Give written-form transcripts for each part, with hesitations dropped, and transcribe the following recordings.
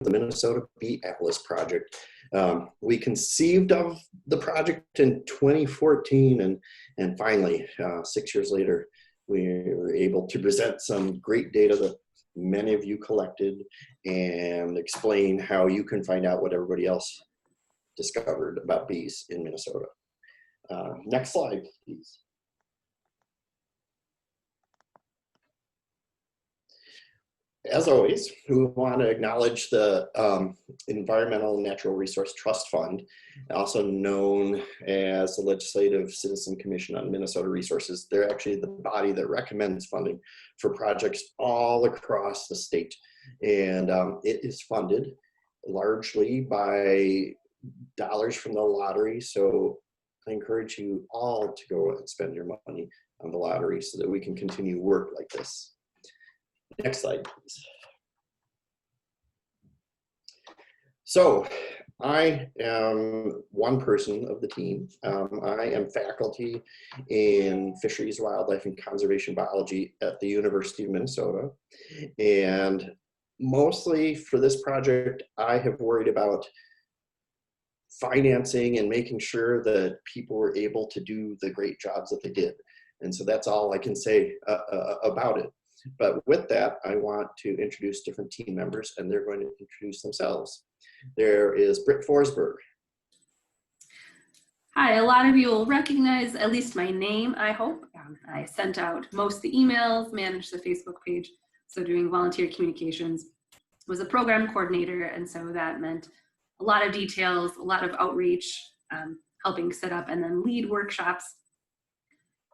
the Minnesota Bee Atlas Project. We conceived of the project in 2014, and finally, 6 years later, we were able to present some great data that many of you collected and explain how you can find out what everybody else discovered about bees in Minnesota. Next slide, please. As always, we want to acknowledge the Environmental and Natural Resource Trust Fund, also known as the Legislative Citizen Commission on Minnesota Resources. They're actually the body that recommends funding for projects all across the state. And it is funded largely by dollars from the lottery. So I encourage you all to go and spend your money on the lottery so that we can continue work like this. Next slide, please. So I am one person of the team. I am faculty in Fisheries, Wildlife, and Conservation Biology at the University of Minnesota. And mostly for this project, I have worried about financing and making sure that people were able to do the great jobs that they did. And so that's all I can say about it. But with that, I want to introduce different team members, and they're going to introduce themselves. There is Britt Forsberg. Hi, a lot of you will recognize at least my name, I hope. I sent out most of the emails, managed the Facebook page, so doing volunteer communications. Was a program coordinator, and so that meant a lot of details, a lot of outreach, helping set up and then lead workshops.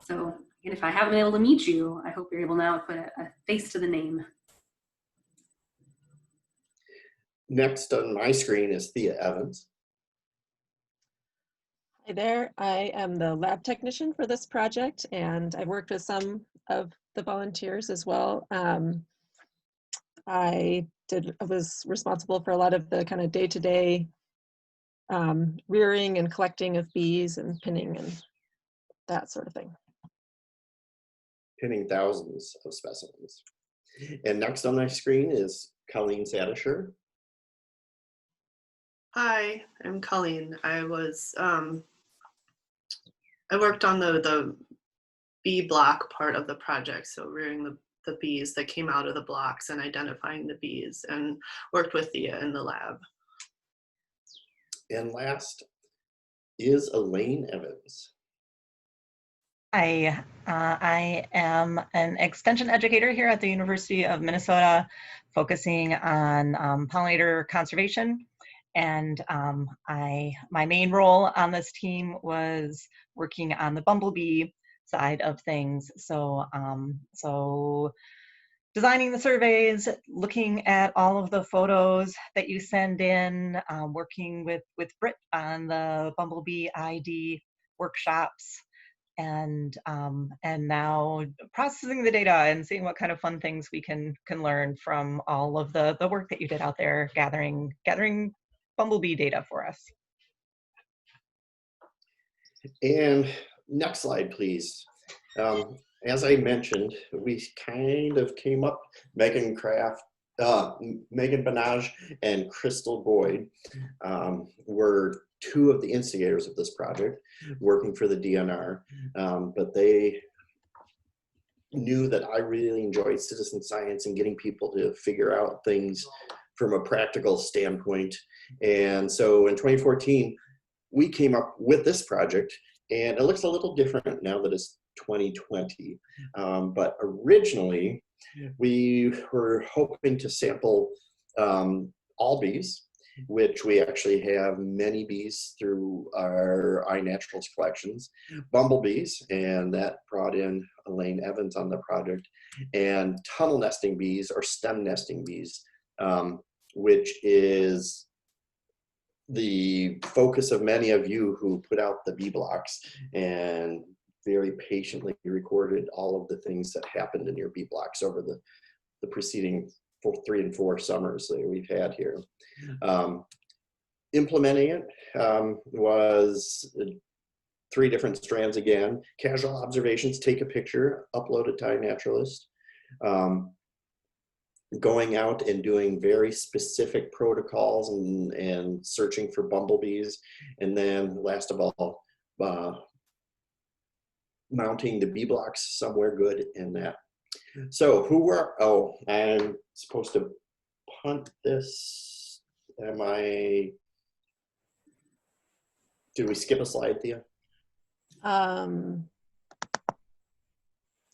So if I haven't been able to meet you, I hope you're able now to put a face to the name. Next on my screen is Thea Evans. Hi there, I am the lab technician for this project, and I've worked with some of the volunteers as well. I was responsible for a lot of the kind of day-to-day rearing and collecting of bees and pinning and that sort of thing. Pinning thousands of specimens. And next on my screen is Colleen Sadisher. Hi, I'm Colleen. I worked on the bee block part of the project, so rearing the bees that came out of the blocks and identifying the bees, and worked with Thea in the lab. And last is Elaine Evans. Hi, I am an extension educator here at the University of Minnesota, focusing on pollinator conservation. And my main role on this team was working on the bumblebee side of things. So, designing the surveys, looking at all of the photos that you send in, working with Britt on the bumblebee ID workshops, and now processing the data and seeing what kind of fun things we can learn from all of the work that you did out there gathering bumblebee data for us. And next slide, please. As I mentioned, we kind of came up, Megan Benage and Crystal Boyd were two of the instigators of this project, working for the DNR, but they knew that I really enjoyed citizen science and getting people to figure out things from a practical standpoint. And so in 2014, we came up with this project, and it looks a little different now that it's 2020. But originally, we were hoping to sample all bees, which we actually have many bees through our iNaturalist collections, bumblebees, and that brought in Elaine Evans on the project, and tunnel nesting bees or stem nesting bees, which is the focus of many of you who put out the bee blocks and very patiently recorded all of the things that happened in your bee blocks over the preceding 3 and 4 summers that we've had here. Implementing it was 3 different strands again. Casual observations, take a picture, upload it to iNaturalist. going out and doing very specific protocols and searching for bumblebees. And then last of all, mounting the bee blocks somewhere good in that. So who were, oh, I'm supposed to punt this. Do we skip a slide, Thea?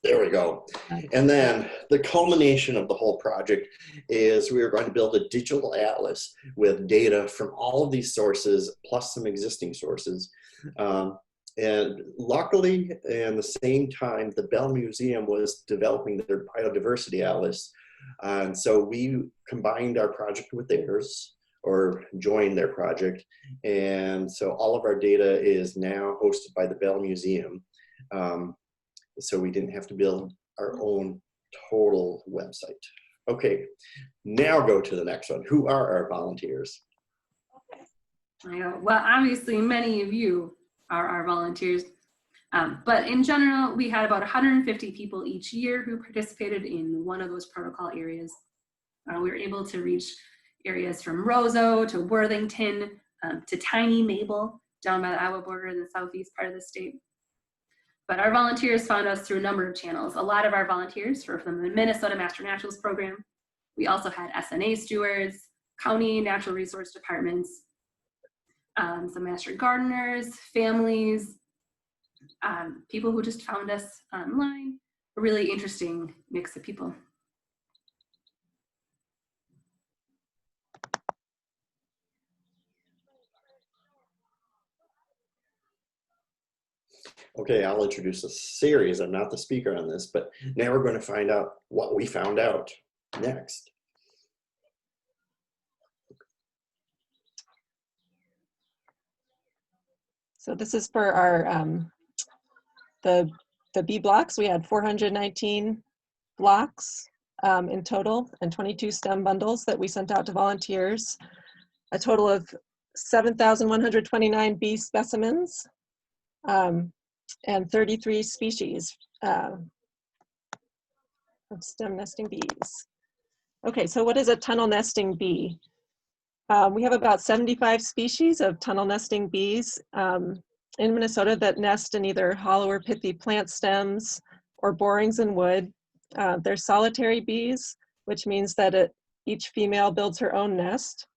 There we go. And then the culmination of the whole project is we are going to build a digital atlas with data from all of these sources, plus some existing sources. And luckily, in the same time, the Bell Museum was developing their biodiversity atlas. And so we combined our project with theirs, or joined their project. And so all of our data is now hosted by the Bell Museum. So we didn't have to build our own total website. Okay, now go to the next one. Who are our volunteers? Well, obviously many of you are our volunteers, but in general, we had about 150 people each year who participated in one of those protocol areas. We were able to reach areas from Roseau to Worthington to tiny Mabel down by the Iowa border in the southeast part of the state. But our volunteers found us through a number of channels. A lot of our volunteers were from the Minnesota Master Naturals program. We also had SNA stewards, county natural resource departments, some master gardeners, families, people who just found us online. A really interesting mix of people. Okay, I'll introduce a series. I'm not the speaker on this, but now we're going to find out what we found out next. So this is for our the bee blocks. We had 419 blocks in total and 22 stem bundles that we sent out to volunteers. A total of 7,129 bee specimens and 33 species of stem nesting bees. Okay, so what is a tunnel nesting bee? We have about 75 species of tunnel nesting bees in Minnesota that nest in either hollow or pithy plant stems or borings in wood. They're solitary bees, which means that each female builds her own nest.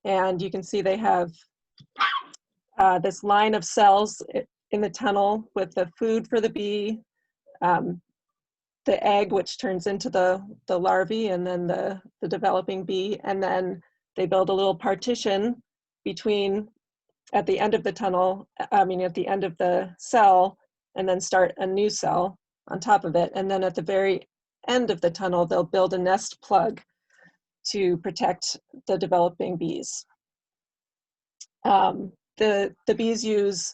And you can see they have this line of cells in the tunnel with the food for the bee, the egg, which turns into the larvae, and then the developing bee. And then they build a little partition between, at the end of the tunnel, at the end of the cell, and then start a new cell on top of it. And then at the very end of the tunnel, they'll build a nest plug to protect the developing bees. The bees use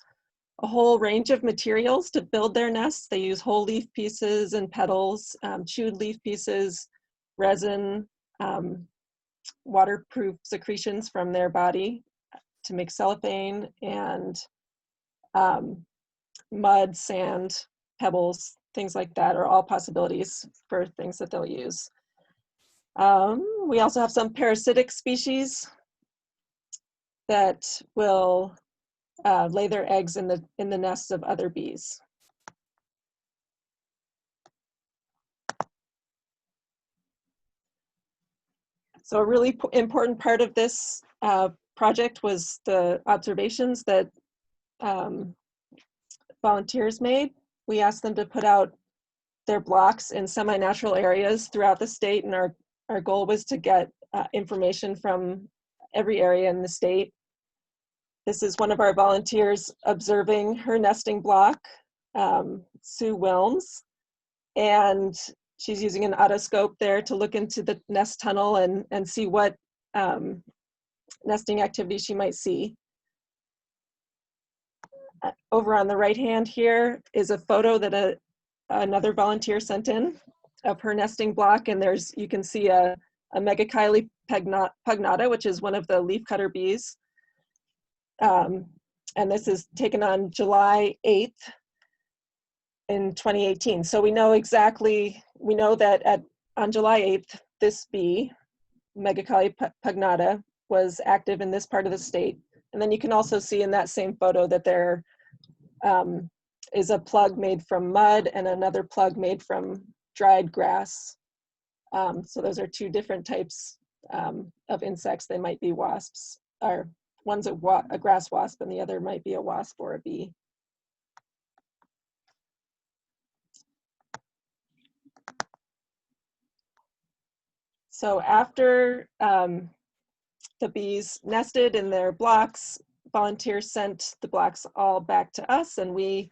a whole range of materials to build their nests. They use whole leaf pieces and petals, chewed leaf pieces, resin, waterproof secretions from their body to make cellophane, and mud, sand, pebbles, things like that are all possibilities for things that they'll use. We also have some parasitic species that will lay their eggs in the nests of other bees. So a really important part of this project was the observations that volunteers made. We asked them to put out their blocks in semi-natural areas throughout the state, and our goal was to get information from every area in the state. This is one of our volunteers observing her nesting block, Sue Wilms, and she's using an otoscope there to look into the nest tunnel and see what nesting activity she might see. Over on the right hand here is a photo that another volunteer sent in of her nesting block, and you can see a Megachile pugnata, which is one of the leafcutter bees. And this is taken on July 8th in 2018. So we know that on July 8th, this bee, Megachali pugnata, was active in this part of the state. And then you can also see in that same photo that there is a plug made from mud and another plug made from dried grass. So those are two different types of insects. They might be wasps, or one's a grass wasp and the other might be a wasp or a bee. So after the bees nested in their blocks, volunteers sent the blocks all back to us, and we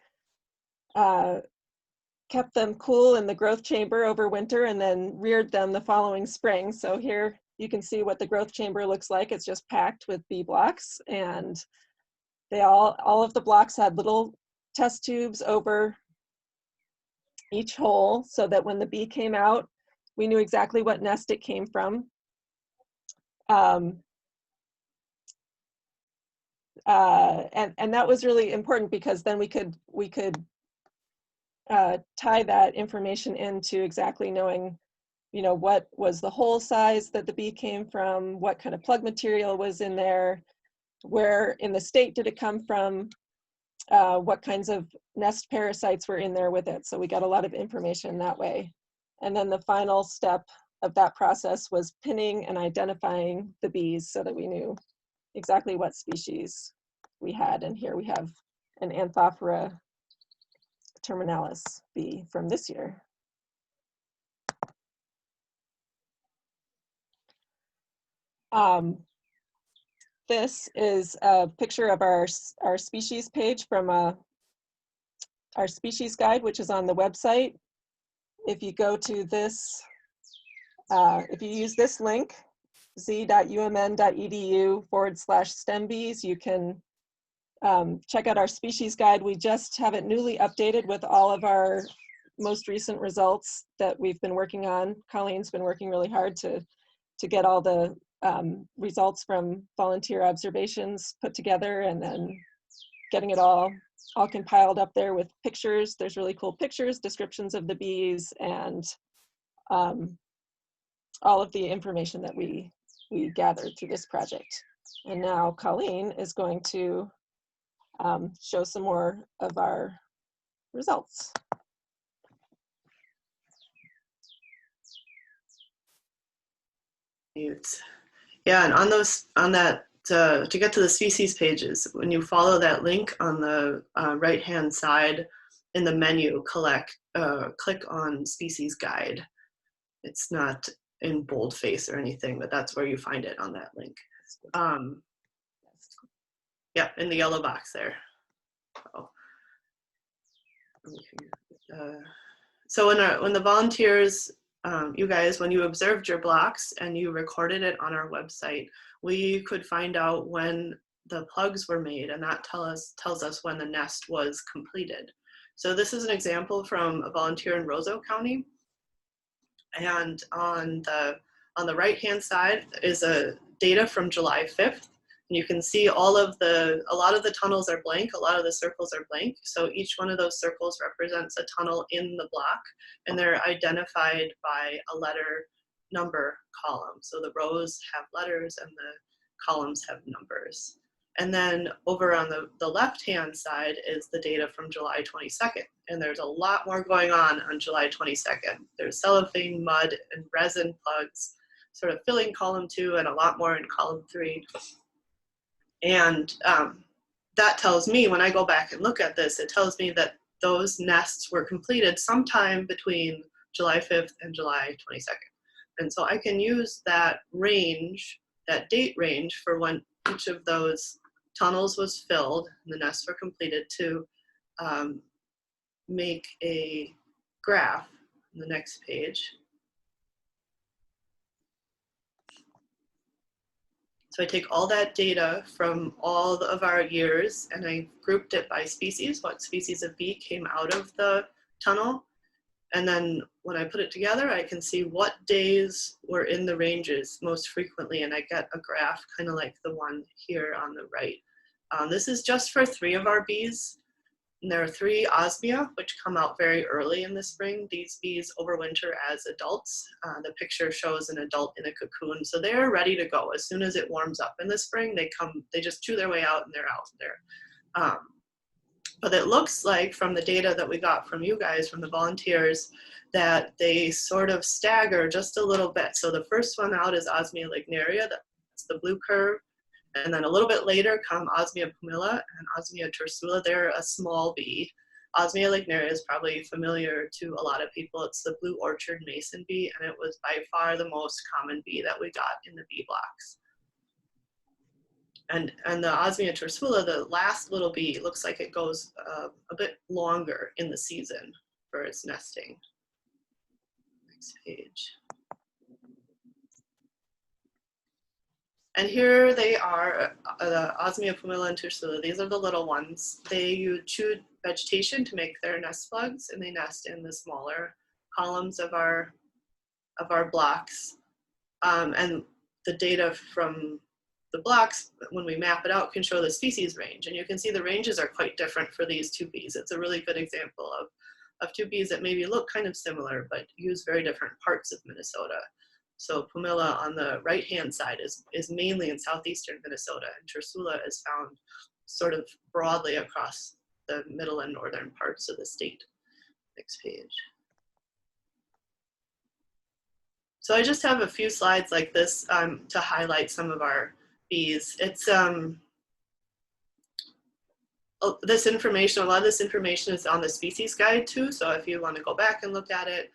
kept them cool in the growth chamber over winter and then reared them the following spring. So here you can see what the growth chamber looks like. It's just packed with bee blocks, and they all of the blocks had little test tubes over each hole so that when the bee came out, we knew exactly what nest it came from. And that was really important because then we could tie that information into exactly knowing, you know, what was the hole size that the bee came from, what kind of plug material was in there, where in the state did it come from, what kinds of nest parasites were in there with it. So we got a lot of information that way. And then the final step of that process was pinning and identifying the bees so that we knew exactly what species we had. And here we have an Anthophora terminalis bee from this year. This is a picture of our species page from our species guide, which is on the website. If you go to this, if you use this link, z.umn.edu/STEMbees, you can check out our species guide. We just have it newly updated with all of our most recent results that we've been working on. Colleen's been working really hard to get all the results from volunteer observations put together, and then getting it all compiled up there with pictures. There's really cool pictures, descriptions of the bees, and all of the information that we gathered through this project. And now Colleen is going to show some more of our results. Yeah, and on that to get to the species pages, when you follow that link on the right-hand side in the menu, click on species guide. It's not in boldface or anything, but that's where you find it on that link. Yeah, in the yellow box there. So when the volunteers, you guys, when you observed your blocks and you recorded it on our website, we could find out when the plugs were made, and that tells us when the nest was completed. So this is an example from a volunteer in Roseau County. And on the right-hand side is a data from July 5th. And you can see a lot of the tunnels are blank, a lot of the circles are blank. So each one of those circles represents a tunnel in the block, and they're identified by a letter number column. So the rows have letters and the columns have numbers. And then over on the left-hand side is the data from July 22nd. And there's a lot more going on July 22nd. There's cellophane, mud, and resin plugs sort of filling column 2 and a lot more in column 3. And that tells me, when I go back and look at this, it tells me that those nests were completed sometime between July 5th and July 22nd. And so I can use that range, that date range for when each of those tunnels was filled and the nests were completed to make a graph on the next page. So I take all that data from all of our years and I grouped it by species, what species of bee came out of the tunnel. And then when I put it together, I can see what days were in the ranges most frequently, and I get a graph kind of like the one here on the right. This is just for 3 of our bees. And there are 3 osmia, which come out very early in the spring. These bees overwinter as adults. The picture shows an adult in a cocoon. So they're ready to go. As soon as it warms up in the spring, they just chew their way out and they're out there. But it looks like from the data that we got from you guys, from the volunteers, that they sort of stagger just a little bit. So the first one out is Osmia lignaria, that's the blue curve. And then a little bit later come Osmia pumila and Osmia tersula. They're a small bee. Osmia lignaria is probably familiar to a lot of people. It's the blue orchard mason bee, and it was by far the most common bee that we got in the bee blocks. And the Osmia tersula, the last little bee, looks like it goes a bit longer in the season for its nesting. Next page. And here they are, the Osmia pumila and tersula. These are the little ones. They chew vegetation to make their nest plugs, and they nest in the smaller columns of our blocks. And the data from the blocks, when we map it out, can show the species range. And you can see the ranges are quite different for these 2 bees. It's a really good example of 2 bees that maybe look kind of similar, but use very different parts of Minnesota. So pumila on the right-hand side is mainly in southeastern Minnesota, and tersula is found sort of broadly across the middle and northern parts of the state. Next page. So I just have a few slides like this to highlight some of our bees. It's this information, a lot of this information is on the species guide too. So if you want to go back and look at it,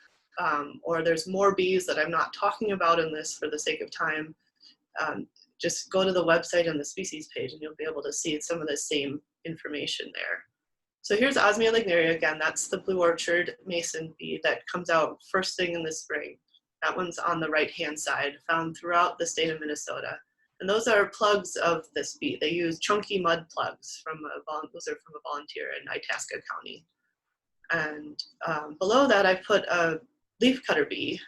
or there's more bees that I'm not talking about in this for the sake of time, just go to the website and the species page and you'll be able to see some of the same information there. So here's Osmia lignaria again. That's the blue orchard mason bee that comes out first thing in the spring. That one's on the right-hand side, found throughout the state of Minnesota. And those are plugs of this bee. They use chunky mud plugs those are from a volunteer in Itasca County. And below that, I put a leafcutter bee,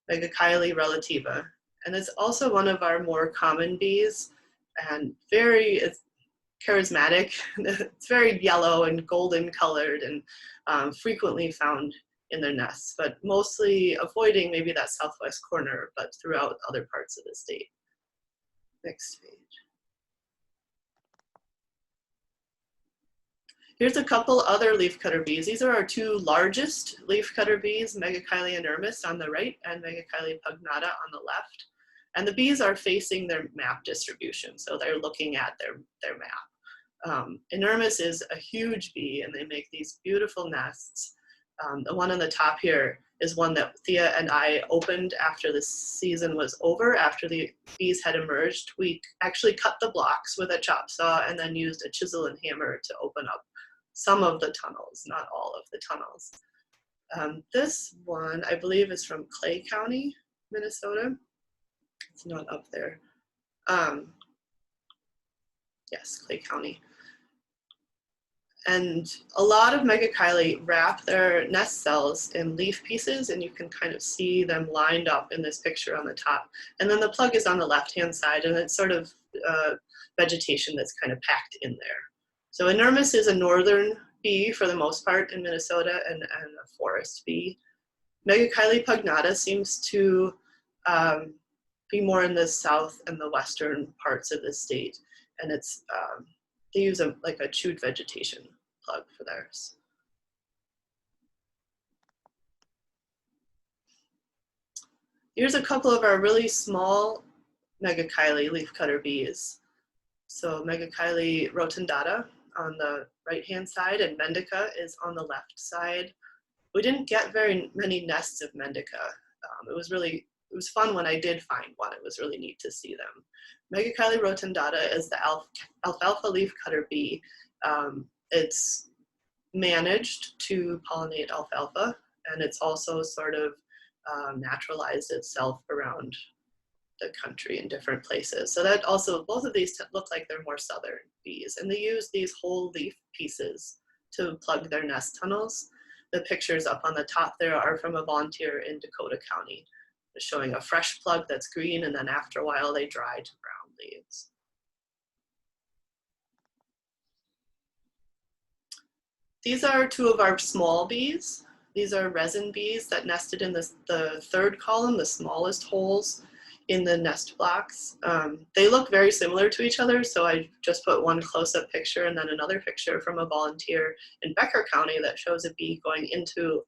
Megachile relativa. And it's also one of our more common bees, and it's charismatic. It's very yellow and golden colored, and frequently found in their nests, but mostly avoiding maybe that southwest corner, but throughout other parts of the state. Next page. Here's a couple other leafcutter bees. These are our 2 largest leafcutter bees, Megachile inermis on the right and Megachile pugnata on the left. And the bees are facing their map distribution, so they're looking at their map. Inermis is a huge bee, and they make these beautiful nests. The one on the top here is one that Thea and I opened after the season was over, after the bees had emerged. We actually cut the blocks with a chop saw and then used a chisel and hammer to open up some of the tunnels, not all of the tunnels. This one, I believe, is from Clay County, Minnesota. It's not up there. Yes, Clay County. And a lot of Megachile wrap their nest cells in leaf pieces, and you can kind of see them lined up in this picture on the top. And then the plug is on the left-hand side, and it's sort of vegetation that's kind of packed in there. So inermis is a northern bee for the most part in Minnesota, and a forest bee. Megachile pugnata seems to be more in the south and the western parts of the state, and it's they use like a chewed vegetation plug for theirs. Here's a couple of our really small Megachile leafcutter bees. So Megachile rotundata on the right-hand side, and Mendica is on the left side. We didn't get very many nests of Mendica. It was fun when I did find one. It was really neat to see them. Megachile rotundata is the alfalfa leafcutter bee. It's managed to pollinate alfalfa, and it's also sort of naturalized itself around the country in different places. So that also, both of these look like they're more southern bees, and they use these whole leaf pieces to plug their nest tunnels. The pictures up on the top there are from a volunteer in Dakota County, showing a fresh plug that's green, and then after a while they dry to brown leaves. These are two of our small bees. These are resin bees that nested in the third column, the smallest holes in the nest blocks. They look very similar to each other, so I just put one close-up picture and then another picture from a volunteer in Becker County that shows a bee going into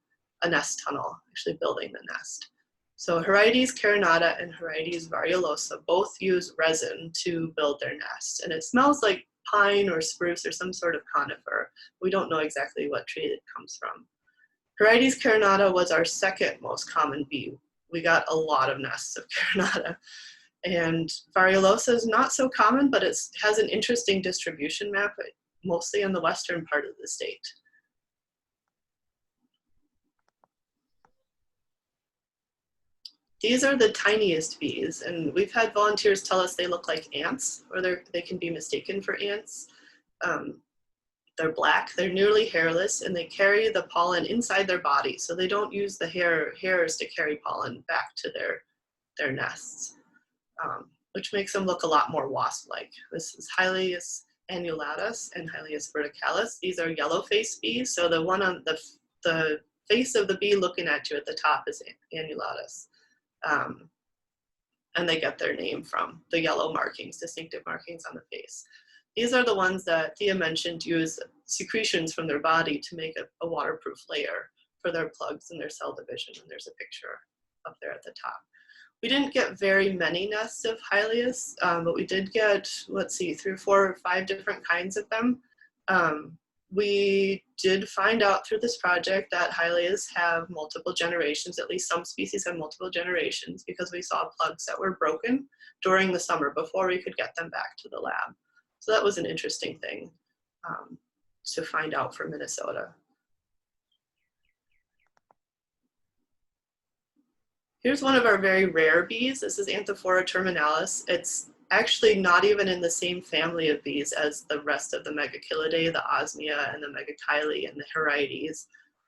a nest tunnel, actually building the nest. So Hyraetes carinata and Hyraetes variolosa both use resin to build their nest, and it smells like pine or spruce or some sort of conifer. We don't know exactly what tree it comes from. Hyraetes carinata was our second most common bee. We got a lot of nests of carinata. And variolosa is not so common, but it has an interesting distribution map, mostly in the western part of the state. These are the tiniest bees, and we've had volunteers tell us they look like ants, or they can be mistaken for ants. They're black, they're nearly hairless, and they carry the pollen inside their body, so they don't use the hairs to carry pollen back to their nests, which makes them look a lot more wasp-like. This is Hylaeus annulatus and Hylaeus verticalis. These are yellow-faced bees, so the one on the face of the bee looking at you at the top is annulatus. And they get their name from the yellow markings, distinctive markings on the face. These are the ones that Thea mentioned use secretions from their body to make a waterproof layer for their plugs and their cell division, and there's a picture up there at the top. We didn't get very many nests of Hylaeus, but we did get, let's see, 3 or 4 or 5 different kinds of them. We did find out through this project that Hylaeus have multiple generations, at least some species have multiple generations, because we saw plugs that were broken during the summer before we could get them back to the lab. So that was an interesting thing to find out for Minnesota. Here's one of our very rare bees. This is Anthophora terminalis. It's actually not even in the same family of bees as the rest of the Megachilidae, the Osmia and the Megachile and the Hyraetes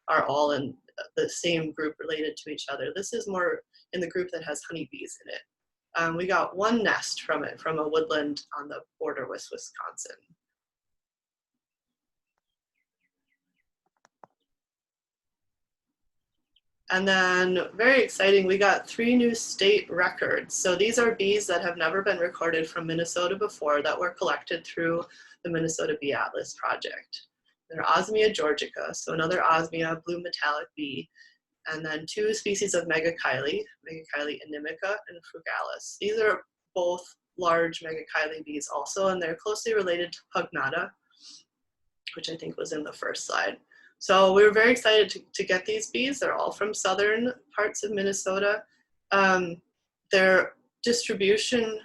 are all in the same group related to each other. This is more in the group that has honeybees in it. We got 1 nest from it, from a woodland on the border with Wisconsin. And then, very exciting, we got 3 new state records. So these are bees that have never been recorded from Minnesota before that were collected through the Minnesota Bee Atlas project. They're Osmia georgica, so another Osmia blue metallic bee, and then 2 species of Megachile, Megachile inimica and frugalis. These are both large Megachile bees also, and they're closely related to Pugnata, which I think was in the first slide. So we were very excited to get these bees. They're all from southern parts of Minnesota. Their distribution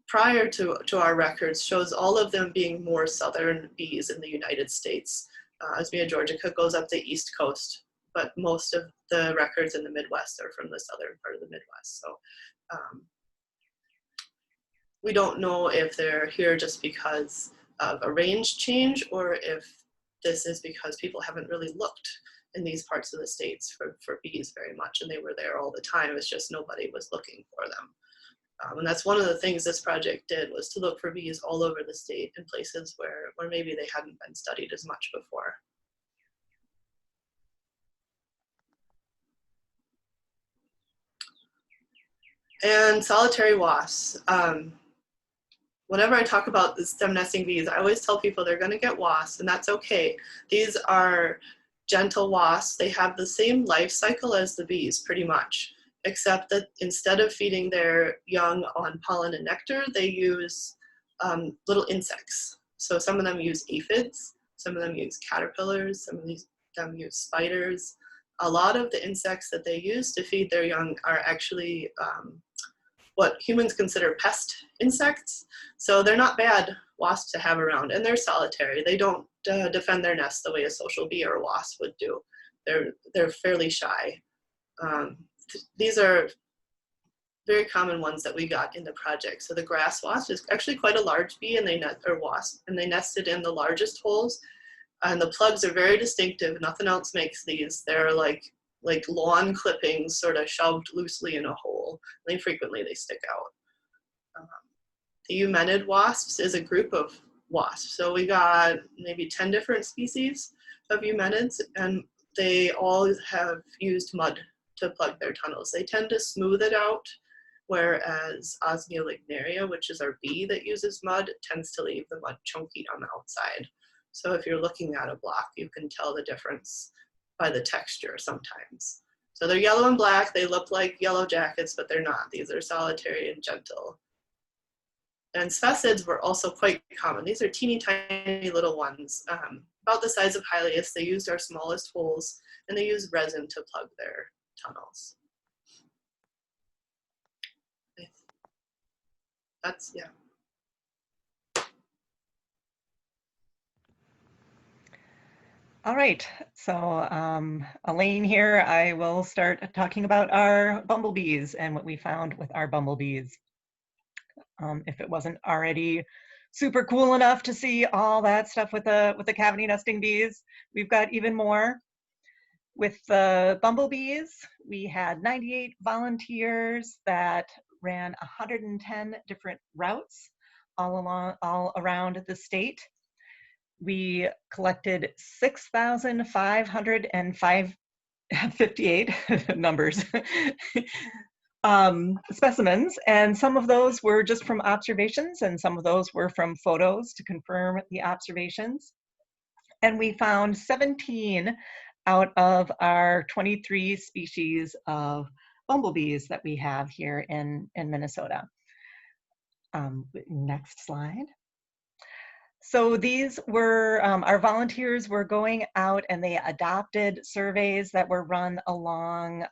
prior to our records shows all of them being more southern bees in the United States. Osmia georgica goes up the East Coast, but most of the records in the Midwest are from the southern part of the Midwest. So we don't know if they're here just because of a range change or if this is because people haven't really looked in these parts of the states for bees very much, and they were there all the time. It's just nobody was looking for them. And that's one of the things this project did, was to look for bees all over the state in places where maybe they hadn't been studied as much before. And solitary wasps. Whenever I talk about the stem nesting bees, I always tell people they're going to get wasps, and that's okay. These are gentle wasps. They have the same life cycle as the bees, pretty much, except that instead of feeding their young on pollen and nectar, they use little insects. So some of them use aphids, some of them use caterpillars, some of them use spiders. A lot of the insects that they use to feed their young are actually what humans consider pest insects. So they're not bad wasps to have around, and they're solitary. They don't defend their nest the way a social bee or a wasp would do. They're fairly shy. These are very common ones that we got in the project. So the grass wasp is actually quite a large bee, and they nested in the largest holes. And the plugs are very distinctive. Nothing else makes these. They're like lawn clippings sort of shoved loosely in a hole. Frequently they stick out. The eumenid wasps is a group of wasps. So we got maybe 10 different species of eumenids, and they all have used mud to plug their tunnels. They tend to smooth it out, whereas Osmiolignaria, which is our bee that uses mud, tends to leave the mud chunky on the outside. So if you're looking at a block, you can tell the difference by the texture sometimes. So they're yellow and black. They look like yellow jackets, but they're not. These are solitary and gentle. And Sphecids were also quite common. These are teeny tiny little ones, about the size of Hylias. They used our smallest holes, and they used resin to plug their tunnels. That's, yeah. All right, so Elaine here, I will start talking about our bumblebees and what we found with our bumblebees. If it wasn't already super cool enough to see all that stuff with the cavity nesting bees, we've got even more. With the bumblebees, we had 98 volunteers that ran 110 different routes all around the state. We collected 6,558 numbers specimens, and some of those were just from observations, and some of those were from photos to confirm the observations. And we found 17 out of our 23 species of bumblebees that we have here in Minnesota. Next slide. So these were, our volunteers were going out and they adopted surveys that were run along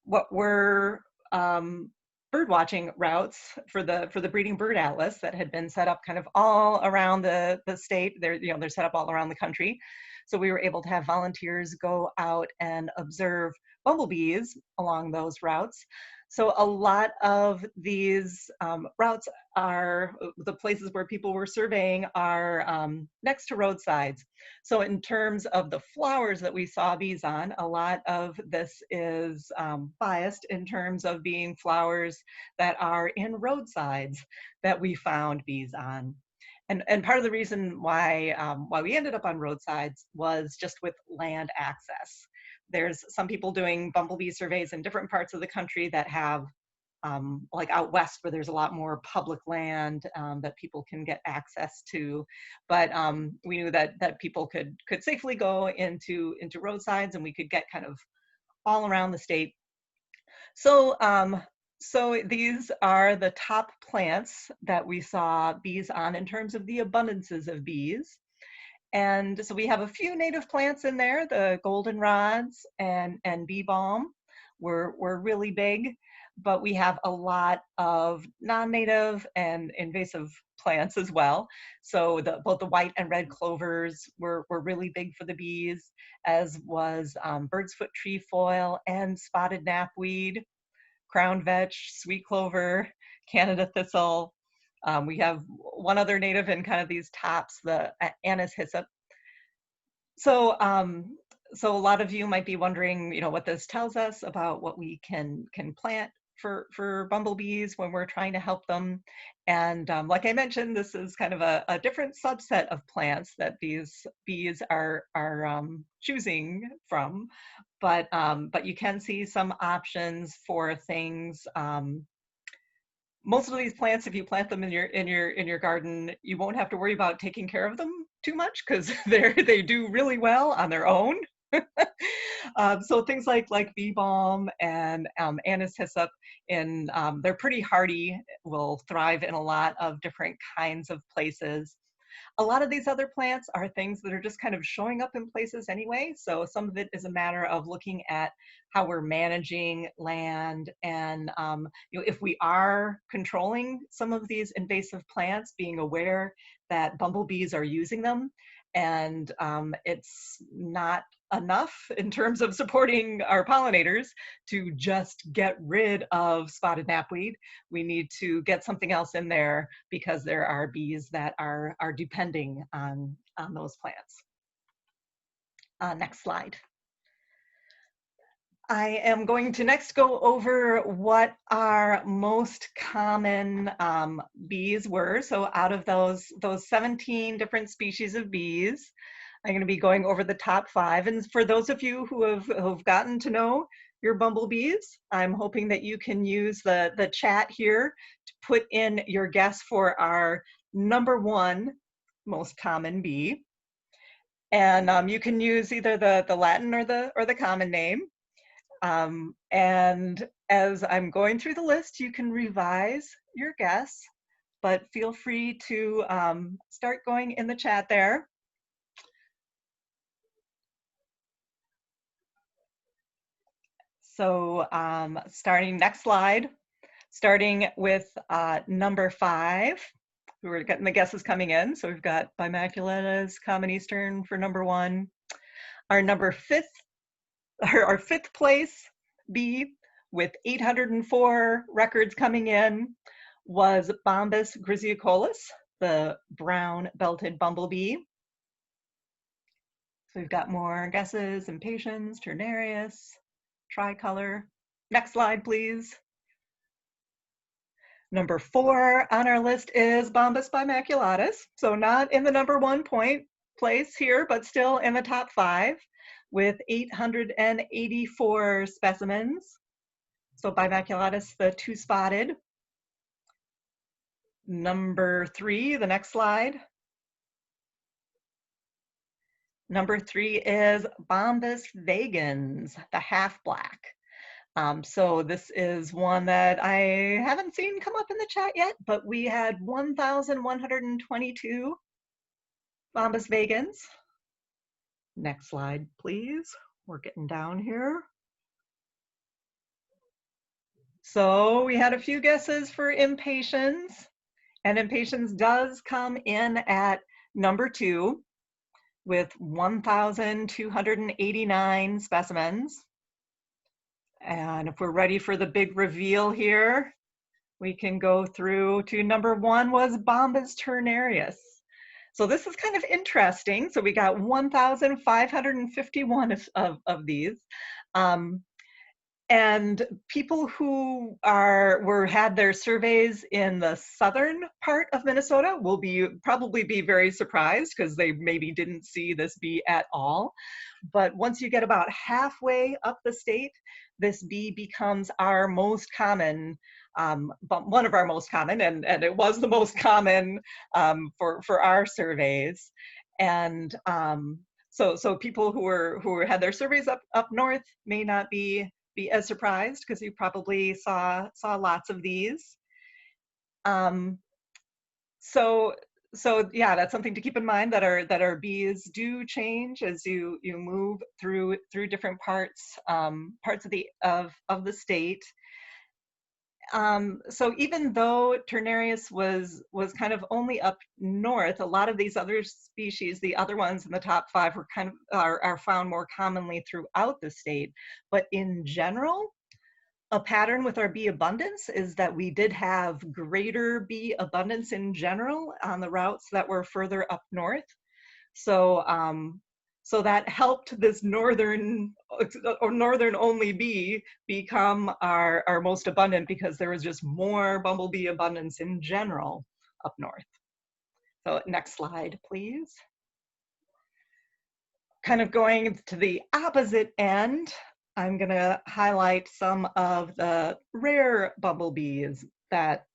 what were bird watching routes for the breeding bird atlas that had been set up kind of all around the state. They're set up all around the country. So we were able to have volunteers go out and observe bumblebees along those routes. So a lot of these routes are, the places where people were surveying are next to roadsides. So in terms of the flowers that we saw bees on, a lot of this is biased in terms of being flowers that are in roadsides that we found bees on. And part of the reason why we ended up on roadsides was just with land access. There's some people doing bumblebee surveys in different parts of the country that have, like out west where there's a lot more public land that people can get access to. But we knew that people could safely go into roadsides, and we could get kind of all around the state. So so these are the top plants that we saw bees on in terms of the abundances of bees. And so we have a few native plants in there. The goldenrods and bee balm were really big, but we have a lot of non-native and invasive plants as well. So both the white and red clovers were really big for the bees, as was bird's foot trefoil and spotted knapweed, crown vetch, sweet clover, Canada thistle. We have one other native in kind of these tops, the anise hyssop. So, so a lot of you might be wondering, what this tells us about what we can plant for bumblebees when we're trying to help them. And like I mentioned, this is kind of a different subset of plants that these bees are choosing from. But you can see some options for things. Most of these plants, if you plant them in your garden, you won't have to worry about taking care of them too much because they do really well on their own. So things like bee balm and anise hyssop, they're pretty hardy, will thrive in a lot of different kinds of places. A lot of these other plants are things that are just kind of showing up in places anyway. So some of it is a matter of looking at how we're managing land, and if we are controlling some of these invasive plants, being aware that bumblebees are using them, and it's not enough in terms of supporting our pollinators to just get rid of spotted knapweed. We need to get something else in there because there are bees that are depending on those plants. Next slide. I am going to next go over what our most common bees were. So out of those 17 different species of bees, I'm going to be going over the top 5. And for those of you who have gotten to know your bumblebees, I'm hoping that you can use the chat here to put in your guess for our number 1 most common bee. And you can use either the Latin or the common name. And as I'm going through the list, you can revise your guess, but feel free to start going in the chat there. So starting next slide, starting with number 5. We're getting the guesses coming in. So we've got Bimaculatus, Common Eastern for number 1. Our number 5th, our 5th place bee with 804 records coming in was Bombus griseicollis, the brown belted bumblebee. So we've got more guesses: Impatiens, Turnarius, Tricolor. Next slide, please. Number 4 on our list is Bombus bimaculatus. So not in the number 1 place here, but still in the top 5 with 884 specimens. So bimaculatus, the 2-spotted. Number 3, the next slide. Number 3 is Bombus vagans, the half-black. So this is one that I haven't seen come up in the chat yet, but we had 1,122 Bombus vagans. Next slide, please. We're getting down here. So we had a few guesses for Impatiens, and Impatiens does come in at number 2 with 1,289 specimens. And if we're ready for the big reveal here, we can go through to number 1 was Bombus turnarius. So this is kind of interesting. So we got 1,551 of these. And people who had their surveys in the southern part of Minnesota will probably be very surprised because they maybe didn't see this bee at all. But once you get about halfway up the state, this bee becomes our most common, one of our most common, and it was the most common for our surveys. And so people who had their surveys up north may not be as surprised because you probably saw lots of these. So yeah, that's something to keep in mind, that our bees do change as you move through different parts of the state. So even though Turnarius was kind of only up north, a lot of these other species, the other ones in the top 5, were are found more commonly throughout the state. But in general, a pattern with our bee abundance is that we did have greater bee abundance in general on the routes that were further up north. So so that helped this northern only bee become our most abundant, because there was just more bumblebee abundance in general up north. So next slide, please. Kind of going to the opposite end, I'm going to highlight some of the rare bumblebees that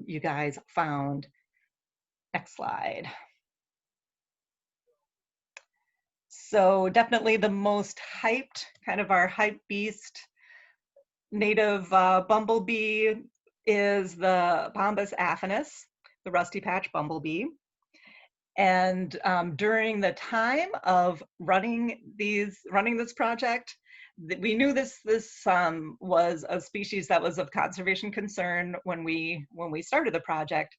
you guys found. Next slide. So definitely the most hyped, kind of our hype beast native bumblebee is the Bombus affinis, the rusty patch bumblebee. And during the time of running this project, we knew this was a species that was of conservation concern when we started the project.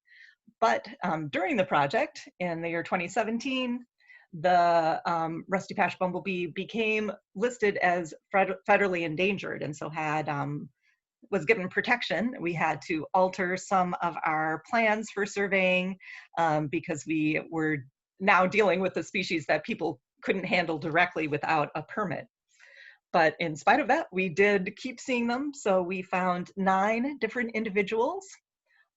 But during the project in the year 2017, the rusty patch bumblebee became listed as federally endangered, and so was given protection. We had to alter some of our plans for surveying because we were now dealing with a species that people couldn't handle directly without a permit. But in spite of that, we did keep seeing them. So we found 9 different individuals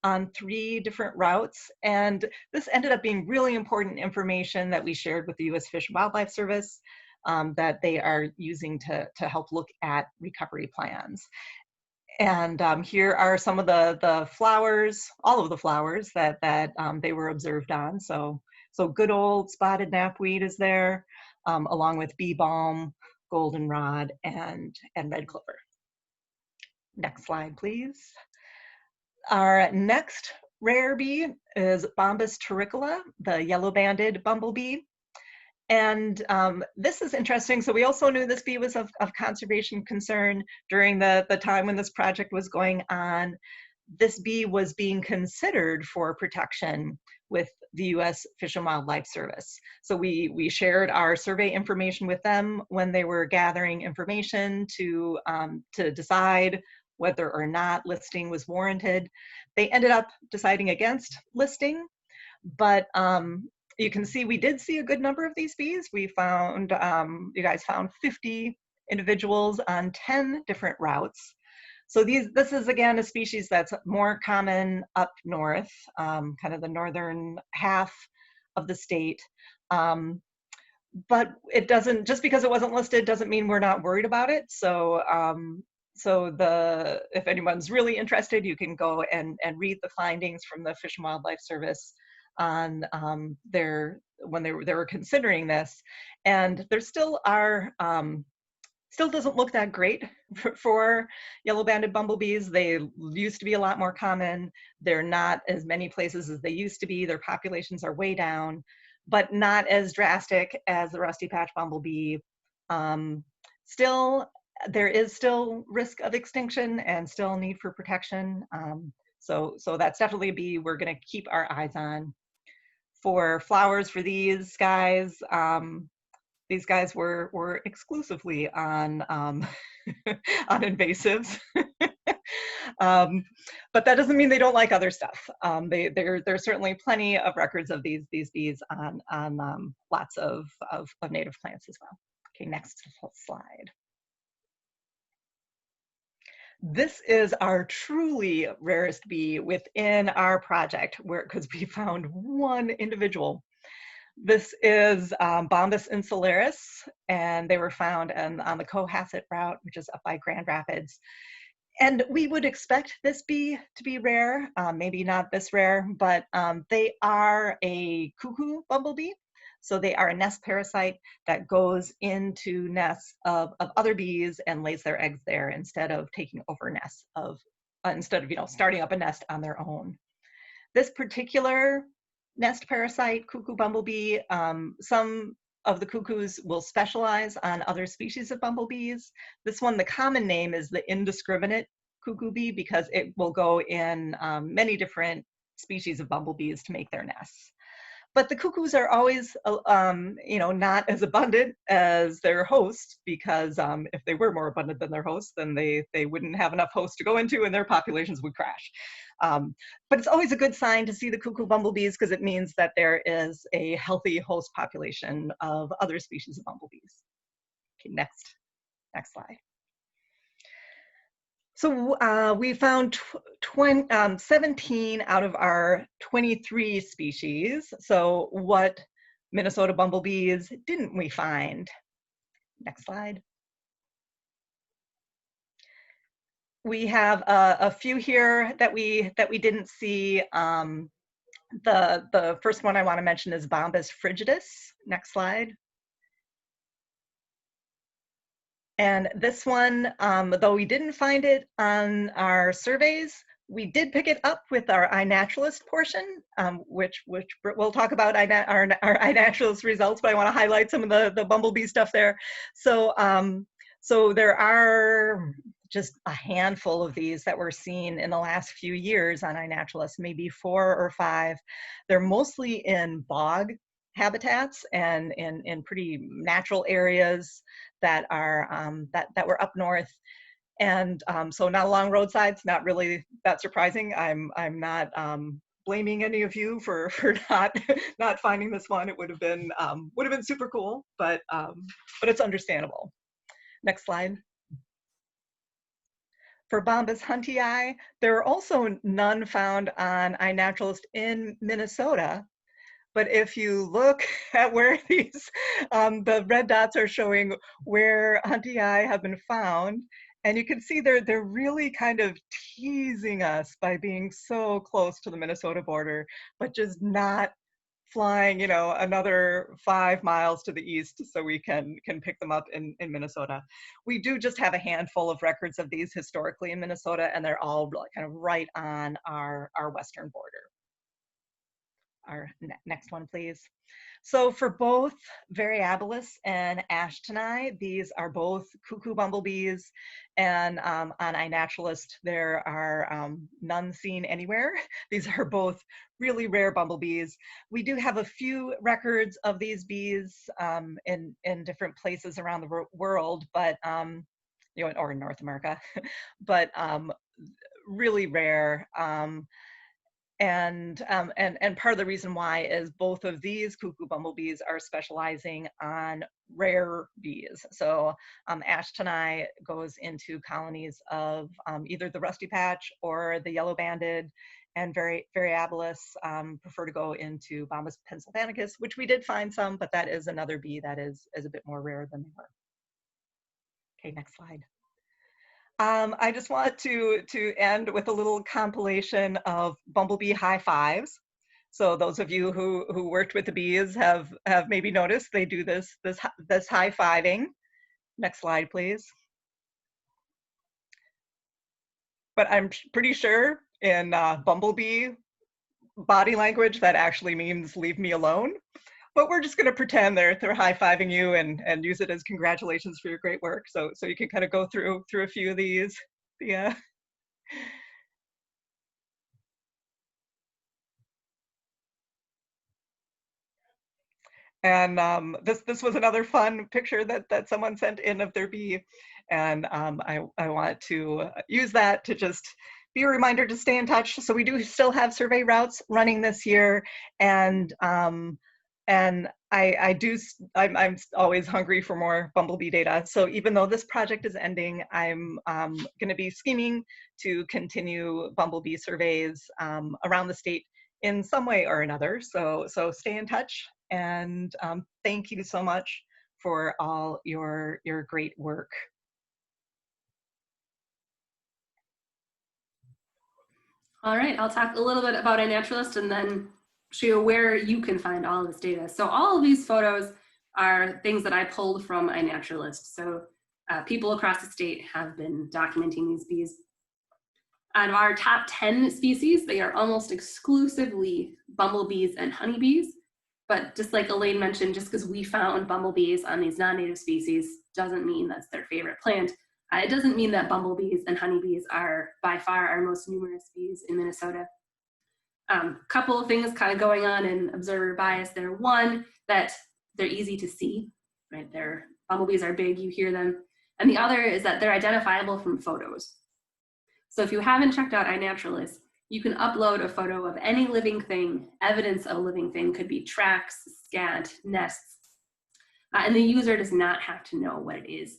on 3 different routes. And this ended up being really important information that we shared with the U.S. Fish and Wildlife Service that they are using to help look at recovery plans. And here are some of the flowers, all of the flowers that they were observed on. So good old spotted knapweed is there, along with bee balm, goldenrod, and red clover. Next slide, please. Our next rare bee is Bombus terricola, the yellow-banded bumblebee. And this is interesting. So we also knew this bee was of conservation concern during the time when this project was going on. This bee was being considered for protection with the U.S. Fish and Wildlife Service. So we shared our survey information with them when they were gathering information to decide whether or not listing was warranted. They ended up deciding against listing, but you can see we did see a good number of these bees. We found, you guys found 50 individuals on 10 different routes. So this is again a species that's more common up north, kind of the northern half of the state. But it doesn't, just because it wasn't listed doesn't mean we're not worried about it. So if anyone's really interested, you can go and read the findings from the Fish and Wildlife Service on when they were considering this. And there still are, still doesn't look that great for yellow-banded bumblebees. They used to be a lot more common. They're not as many places as they used to be. Their populations are way down, but not as drastic as the rusty patch bumblebee. Still, there is still risk of extinction and still need for protection. So that's definitely a bee we're gonna keep our eyes on. For flowers for these guys were exclusively on on invasives. But that doesn't mean they don't like other stuff. There's certainly plenty of records of these bees on lots of native plants as well. Okay, next slide. This is our truly rarest bee within our project, because we found 1 individual. This is Bombus insularis, and they were found on the Cohasset route, which is up by Grand Rapids. And we would expect this bee to be rare, maybe not this rare, but they are a cuckoo bumblebee. So they are a nest parasite that goes into nests of other bees and lays their eggs there instead of taking over nests instead of starting up a nest on their own. This particular nest parasite, cuckoo bumblebee, some of the cuckoos will specialize on other species of bumblebees. This one, the common name is the indiscriminate cuckoo bee because it will go in many different species of bumblebees to make their nests. But the cuckoos are always, not as abundant as their hosts, because if they were more abundant than their hosts, then they wouldn't have enough hosts to go into and their populations would crash. But it's always a good sign to see the cuckoo bumblebees because it means that there is a healthy host population of other species of bumblebees. Okay, next slide. So we found 17 out of our 23 species. So what Minnesota bumblebees didn't we find? Next slide. We have a few here that we didn't see. The first one I want to mention is Bombus frigidus. Next slide. And this one, though we didn't find it on our surveys, we did pick it up with our iNaturalist portion, which we'll talk about our iNaturalist results, but I want to highlight some of the bumblebee stuff there. So, so there are just a handful of these that were seen in the last few years on iNaturalist, maybe 4 or 5. They're mostly in bog habitats and in pretty natural areas that are that were up north, and so not along roadsides. Not really that surprising. I'm not blaming any of you for not finding this one. It would have been super cool, but it's understandable. Next slide. For Bombus huntii, there are also none found on iNaturalist in Minnesota. But if you look at where these, the red dots are showing where huntii have been found, and you can see they're really kind of teasing us by being so close to the Minnesota border, but just not flying, you know, another 5 miles to the east so we can pick them up in Minnesota. We do just have a handful of records of these historically in Minnesota, and they're all kind of right on our western border. Our next one, please. So for both Variabilis and Ashtonai, these are both cuckoo bumblebees, and on iNaturalist, there are none seen anywhere. These are both really rare bumblebees. We do have a few records of these bees in different places around the world, but you know, or in North America, but really rare. And part of the reason why is both of these cuckoo bumblebees are specializing on rare bees. So Ashtonai goes into colonies of either the rusty patch or the yellow banded, and Variabilis prefer to go into Bombus pennsylvanicus, which we did find some, but that is another bee that is a bit more rare than they were. Okay, next slide. I just want to end with a little compilation of bumblebee high fives. So those of you who worked with the bees have maybe noticed they do this high fiving. Next slide, please. But I'm pretty sure in bumblebee body language that actually means leave me alone. But we're just going to pretend they're high-fiving you and use it as congratulations for your great work. So you can kind of go through a few of these. Yeah. And this was another fun picture that someone sent in of their bee, and I want to use that to just be a reminder to stay in touch. So we do still have survey routes running this year, and I'm always hungry for more bumblebee data. So even though this project is ending, I'm going to be scheming to continue bumblebee surveys around the state in some way or another. So stay in touch, and thank you so much for all your great work. All right, I'll talk a little bit about iNaturalist and then show you where you can find all of this data. So all of these photos are things that I pulled from iNaturalist. So people across the state have been documenting these bees. Out of our top 10 species, they are almost exclusively bumblebees and honeybees. But just like Elaine mentioned, just because we found bumblebees on these non-native species doesn't mean that's their favorite plant. It doesn't mean that bumblebees and honeybees are by far our most numerous bees in Minnesota. Couple of things kind of going on in observer bias there. One, that they're easy to see, right? Bumblebees are big, you hear them. And the other is that they're identifiable from photos. So if you haven't checked out iNaturalist, you can upload a photo of any living thing, evidence of a living thing, could be tracks, scat, nests, and the user does not have to know what it is.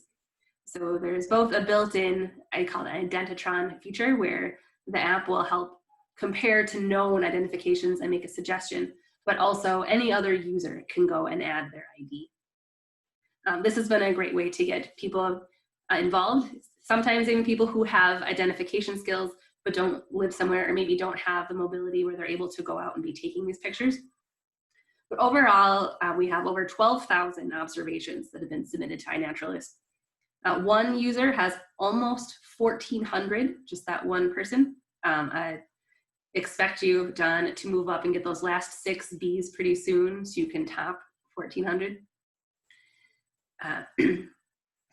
So there's both a built-in, I call it an Identitron feature, where the app will help compare to known identifications and make a suggestion, but also any other user can go and add their ID. This has been a great way to get people involved. Sometimes even people who have identification skills but don't live somewhere or maybe don't have the mobility where they're able to go out and be taking these pictures. But overall, we have over 12,000 observations that have been submitted to iNaturalist. One user has almost 1,400, just that one person. I expect you, Don, to move up and get those last 6 bees pretty soon so you can top 1,400.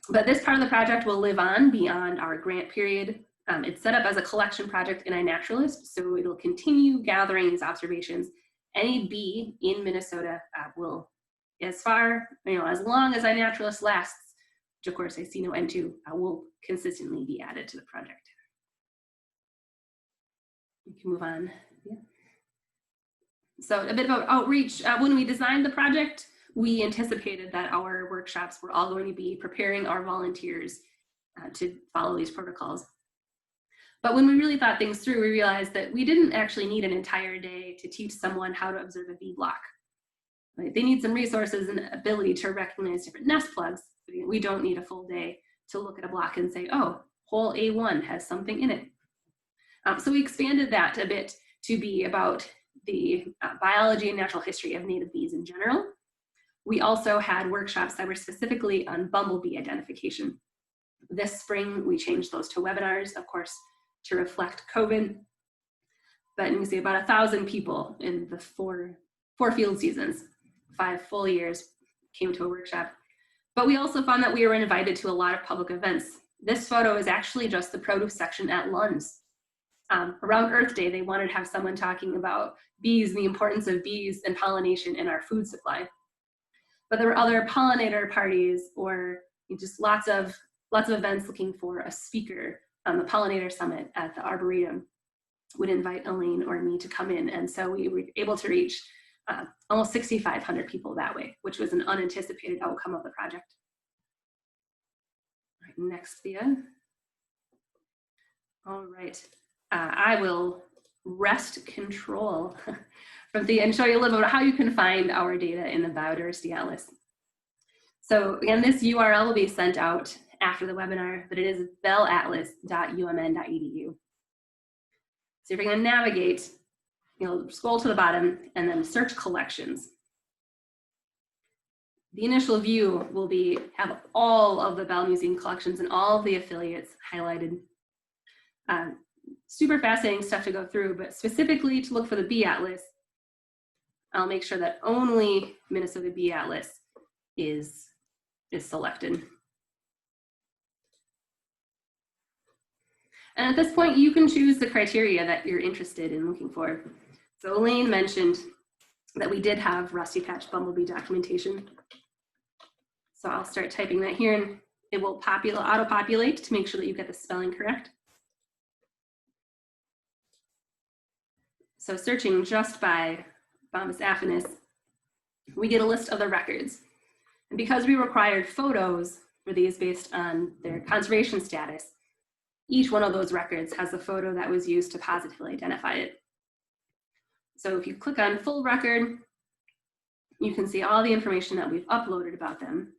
But this part of the project will live on beyond our grant period. It's set up as a collection project in iNaturalist, so it'll continue gathering these observations. Any bee in Minnesota will, as long as iNaturalist lasts, which of course I see no end to, will consistently be added to the project. We can move on. Yeah. So a bit about outreach. When we designed the project, we anticipated that our workshops were all going to be preparing our volunteers to follow these protocols. But when we really thought things through, we realized that we didn't actually need an entire day to teach someone how to observe a bee block. Right? They need some resources and ability to recognize different nest plugs. We don't need a full day to look at a block and say, oh, hole A1 has something in it. So we expanded that a bit to be about the biology and natural history of native bees in general. We also had workshops that were specifically on bumblebee identification. This spring, we changed those to webinars, of course, to reflect COVID. But you can see about 1,000 people in the four field seasons, 5 full years, came to a workshop. But we also found that we were invited to a lot of public events. This photo is actually just the produce section at Lund's. Around Earth Day, they wanted to have someone talking about bees and the importance of bees and pollination in our food supply. But there were other pollinator parties or just lots of events looking for a speaker. The Pollinator Summit at the Arboretum would invite Elaine or me to come in. And so we were able to reach almost 6,500 people that way, which was an unanticipated outcome of the project. All right, next, Thea. All right, I will wrest control from Thea and show you a little bit about how you can find our data in the Biodiversity Atlas. So again, this URL will be sent out after the webinar, but it is bellatlas.umn.edu. So if you're going to navigate, you'll scroll to the bottom and then search collections. The initial view will have all of the Bell Museum collections and all of the affiliates highlighted. Super fascinating stuff to go through, but specifically to look for the Bee Atlas, I'll make sure that only Minnesota Bee Atlas is selected. And at this point, you can choose the criteria that you're interested in looking for. So Elaine mentioned that we did have Rusty Patch Bumblebee documentation. So I'll start typing that here and it will auto-populate to make sure that you get the spelling correct. So searching just by Bombus affinis, we get a list of the records. And because we required photos for these based on their conservation status, each one of those records has the photo that was used to positively identify it. So if you click on full record, you can see all the information that we've uploaded about them.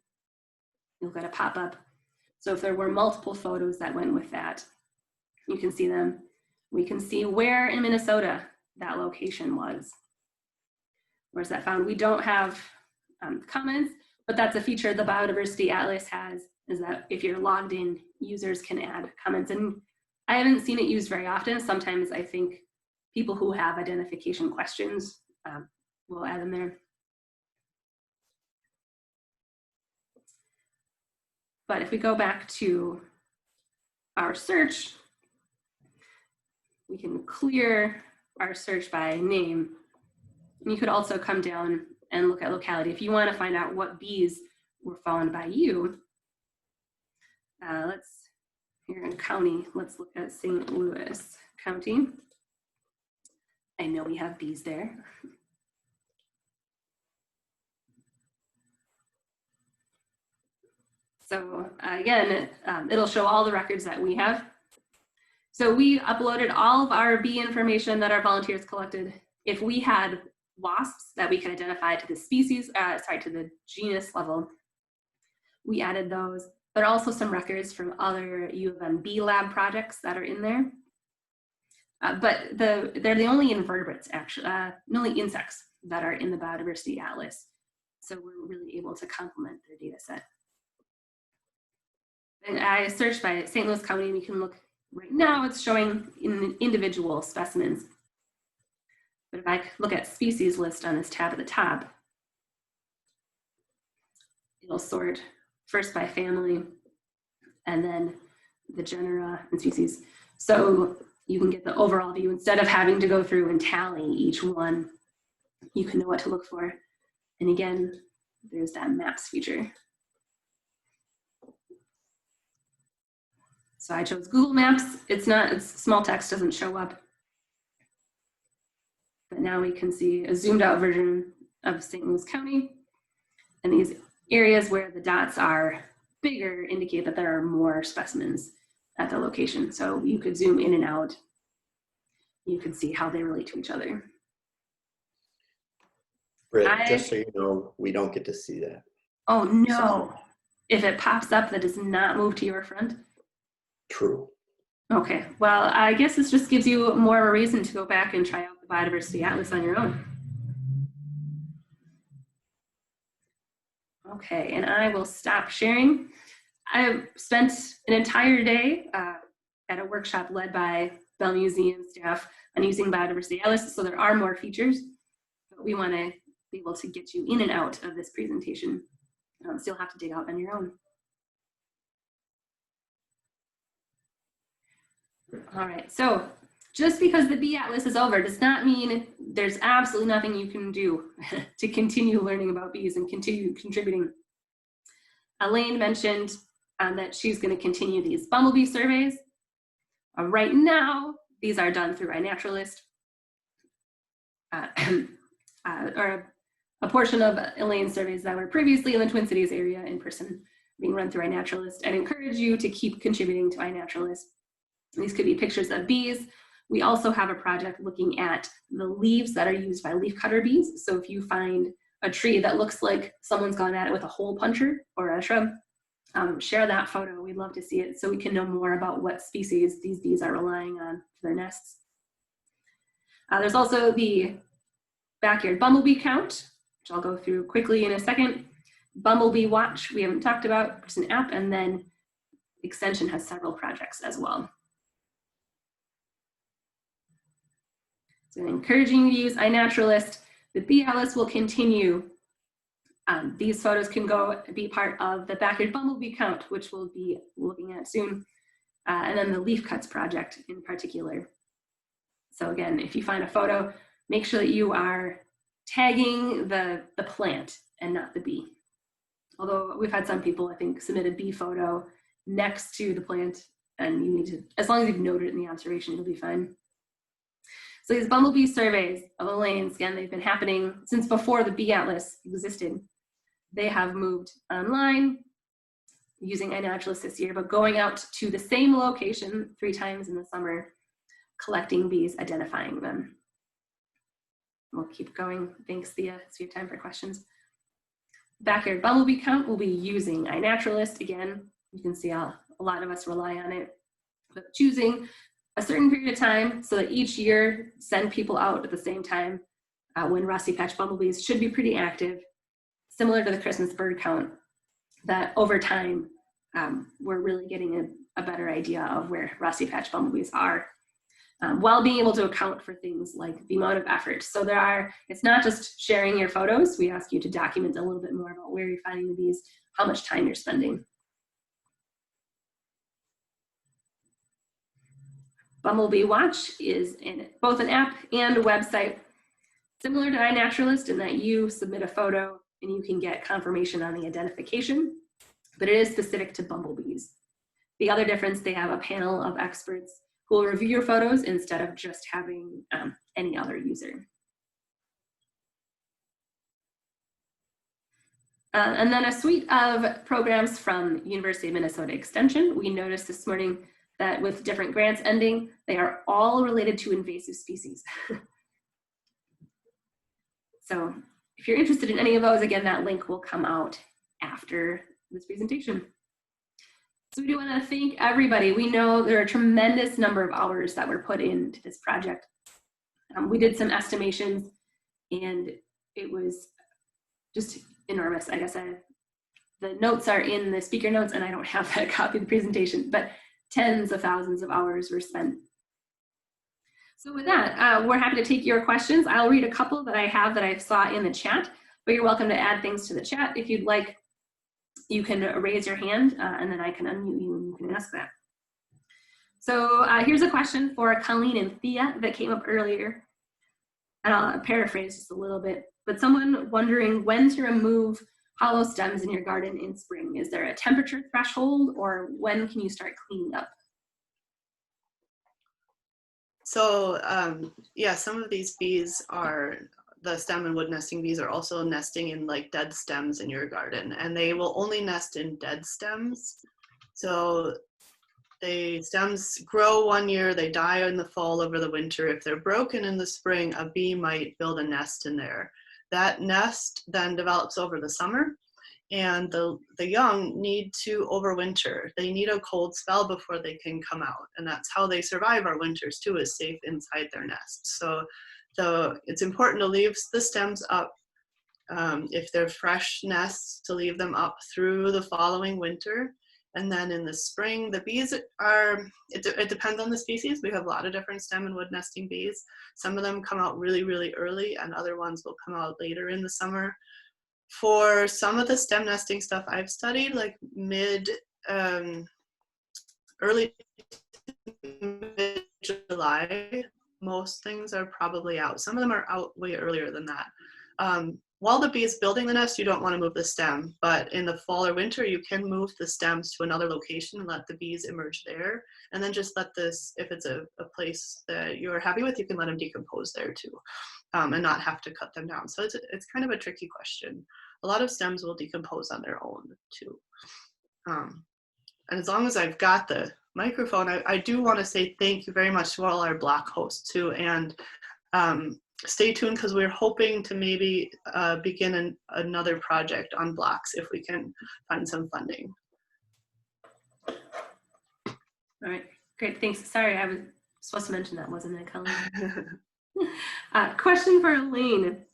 You'll get a pop-up. So if there were multiple photos that went with that, you can see them. We can see where in Minnesota that location was. Where's that found? We don't have comments, but that's a feature the Biodiversity Atlas has, is that if you're logged in, users can add comments. And I haven't seen it used very often. Sometimes I think people who have identification questions will add them there. But if we go back to our search, we can clear our search by name. And you could also come down and look at locality. If you want to find out what bees were found by you, here in county, let's look at St. Louis County. I know we have bees there. So again, it'll show all the records that we have. So we uploaded all of our bee information that our volunteers collected. If we had wasps that we could identify to the species, to the genus level, we added those. There are also some records from other U of M bee lab projects that are in there. But they're the only invertebrates, actually, the only insects that are in the Biodiversity Atlas. So we're really able to complement their data set. And I searched by St. Louis County, and we can look right now, it's showing in individual specimens. But if I look at species list on this tab at the top, it'll sort first by family, and then the genera and species. So you can get the overall view. Instead of having to go through and tally each one, you can know what to look for. And again, there's that maps feature. So I chose Google Maps. It's small text doesn't show up. But now we can see a zoomed out version of St. Louis County. And these areas where the dots are bigger indicate that there are more specimens at the location. So you could zoom in and out. You could see how they relate to each other. Britt, just so you know, we don't get to see that. Oh no. If it pops up, that does not move to your front? True. Okay, well, I guess this just gives you more of a reason to go back and try out the Biodiversity Atlas on your own. Okay, and I will stop sharing. I spent an entire day at a workshop led by Bell Museum staff on using Biodiversity Atlas, so there are more features, but we want to be able to get you in and out of this presentation. So you'll have to dig out on your own. All right, so just because the Bee Atlas is over does not mean there's absolutely nothing you can do to continue learning about bees and continue contributing. Elaine mentioned that she's going to continue these bumblebee surveys. Right now, these are done through iNaturalist, or a portion of Elaine's surveys that were previously in the Twin Cities area in person being run through iNaturalist. I'd encourage you to keep contributing to iNaturalist. These could be pictures of bees. We also have a project looking at the leaves that are used by leafcutter bees. So if you find a tree that looks like someone's gone at it with a hole puncher or a shrub, share that photo. We'd love to see it so we can know more about what species these bees are relying on for their nests. There's also the backyard bumblebee count, which I'll go through quickly in a second. Bumblebee Watch, we haven't talked about, it's an app, and then Extension has several projects as well. So encouraging you to use iNaturalist. The Bee Atlas will continue. These photos can go be part of the backyard bumblebee count, which we'll be looking at soon, and then the leaf cuts project in particular. So again, if you find a photo, make sure that you are tagging the plant and not the bee. Although we've had some people, I think, submit a bee photo next to the plant, and you need to, as long as you've noted it in the observation, you'll be fine. So these bumblebee surveys of Elaine's, again, they've been happening since before the Bee Atlas existed. They have moved online using iNaturalist this year, but going out to the same location 3 times in the summer, collecting bees, identifying them. We'll keep going. Thanks, Thea. It's your time for questions. Backyard bumblebee count will be using iNaturalist. Again, you can see how a lot of us rely on it, but choosing a certain period of time so that each year send people out at the same time when Rossi Patch bumblebees should be pretty active, similar to the Christmas bird count, that over time we're really getting a better idea of where Rossi Patch bumblebees are, while being able to account for things like the amount of effort. So it's not just sharing your photos. We ask you to document a little bit more about where you're finding the bees, how much time you're spending. Bumblebee Watch is both an app and a website, similar to iNaturalist in that you submit a photo and you can get confirmation on the identification, but it is specific to bumblebees. The other difference, they have a panel of experts who will review your photos instead of just having any other user. And then a suite of programs from University of Minnesota Extension. We noticed this morning that with different grants ending, they are all related to invasive species. So if you're interested in any of those, again, that link will come out after this presentation. So we do want to thank everybody. We know there are a tremendous number of hours that were put into this project. We did some estimations and it was just enormous. I guess the notes are in the speaker notes and I don't have that copy of the presentation, but tens of thousands of hours were spent. So with that, we're happy to take your questions. I'll read a couple that I have that I saw in the chat, but you're welcome to add things to the chat. If you'd like, you can raise your hand and then I can unmute you and you can ask that. So here's a question for Colleen and Thea that came up earlier. And I'll paraphrase just a little bit, but someone wondering when to remove hollow stems in your garden in spring. Is there a temperature threshold or when can you start cleaning up? So yeah, some of these bees the stem and wood nesting bees are also nesting in like dead stems in your garden, and they will only nest in dead stems. So stems grow one year, they die in the fall over the winter. If they're broken in the spring, a bee might build a nest in there. That nest then develops over the summer, and the young need to overwinter. They need a cold spell before they can come out, and that's how they survive our winters too, is safe inside their nests. So it's important to leave the stems up, if they're fresh nests, to leave them up through the following winter. And then in the spring, the bees it depends on the species. We have a lot of different stem and wood nesting bees. Some of them come out really, really early, and other ones will come out later in the summer. For some of the stem nesting stuff I've studied, like early mid-July, most things are probably out. Some of them are out way earlier than that. While the bee is building the nest, you don't want to move the stem, but in the fall or winter, you can move the stems to another location and let the bees emerge there. And then just let this, if it's a place that you're happy with, you can let them decompose there too, and not have to cut them down. So it's kind of a tricky question. A lot of stems will decompose on their own too. And as long as I've got the microphone, I do want to say thank you very much to all our block hosts too, and stay tuned, because we're hoping to maybe begin another project on blocks if we can find some funding. All right, great, thanks. Sorry, I was supposed to mention that, wasn't I, Colleen? Question for Elaine.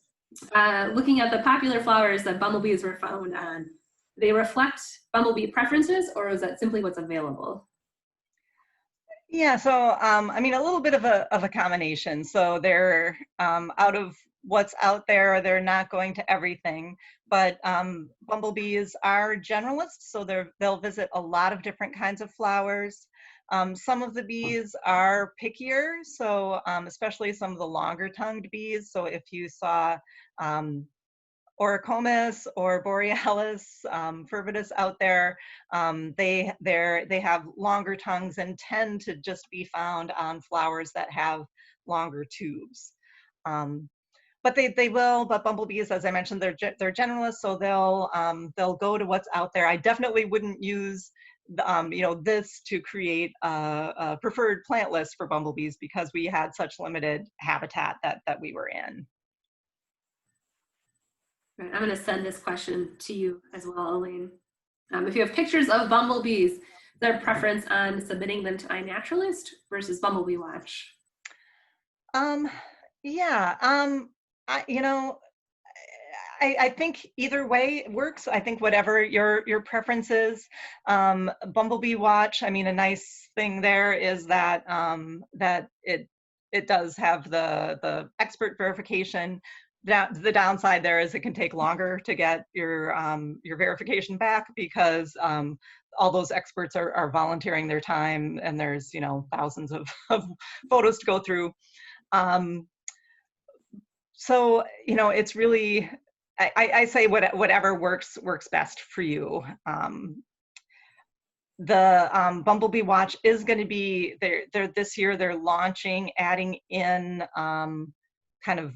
Looking at the popular flowers that bumblebees were found on, do they reflect bumblebee preferences, or is that simply what's available? Yeah, so I mean, a little bit of a combination. So they're out of what's out there, they're not going to everything, but bumblebees are generalists, so they'll visit a lot of different kinds of flowers. Some of the bees are pickier, so especially some of the longer tongued bees. So if you saw Oricomis or Borealis, Fervidus out there, they have longer tongues and tend to just be found on flowers that have longer tubes. But but bumblebees, as I mentioned, they're generalists, so they'll go to what's out there. I definitely wouldn't use this to create a preferred plant list for bumblebees, because we had such limited habitat that we were in. Right, I'm going to send this question to you as well, Elaine. If you have pictures of bumblebees, is there a preference on submitting them to iNaturalist versus Bumblebee Watch? Yeah, I think either way works. I think whatever your preference is. Bumblebee Watch, I mean, a nice thing there is that that it does have the expert verification. The downside there is it can take longer to get your verification back, because all those experts are volunteering their time, and there's thousands of photos to go through. So it's really, I say whatever works best for you. The Bumblebee Watch is going to be they're this year. They're adding in kind of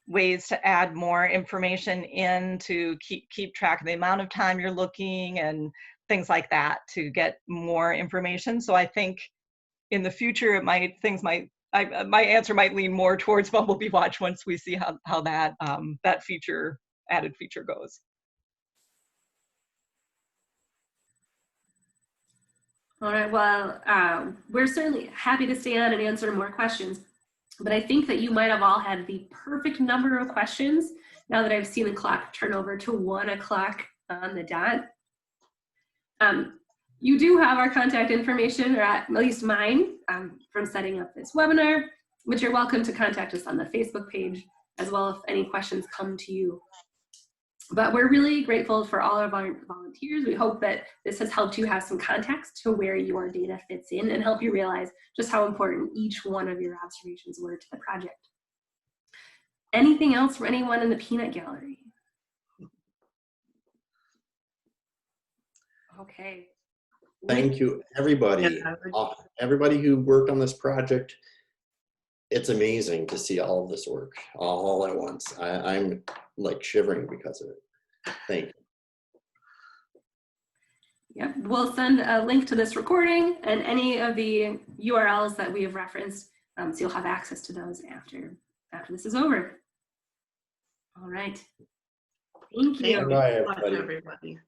ways to add more information in to keep track of the amount of time you're looking and things like that, to get more information. So I think in the future my answer might lean more towards Bumblebee Watch once we see how that added feature goes. All right, well, we're certainly happy to stay on and answer more questions, but I think that you might have all had the perfect number of questions now that I've seen the clock turn over to 1 o'clock on the dot. You do have our contact information, or at least mine, from setting up this webinar, but you're welcome to contact us on the Facebook page as well if any questions come to you. But we're really grateful for all of our volunteers. We hope that this has helped you have some context to where your data fits in and help you realize just how important each one of your observations were to the project. Anything else for anyone in the peanut gallery? Okay. Thank you, everybody. Yeah. Everybody who worked on this project. it's amazing to see all of this work all at once. I'm like shivering because of it. Thank you. Yep, we'll send a link to this recording and any of the URLs that we have referenced, so you'll have access to those after this is over. All right. Thank you. Bye, Thank you, everybody. everybody.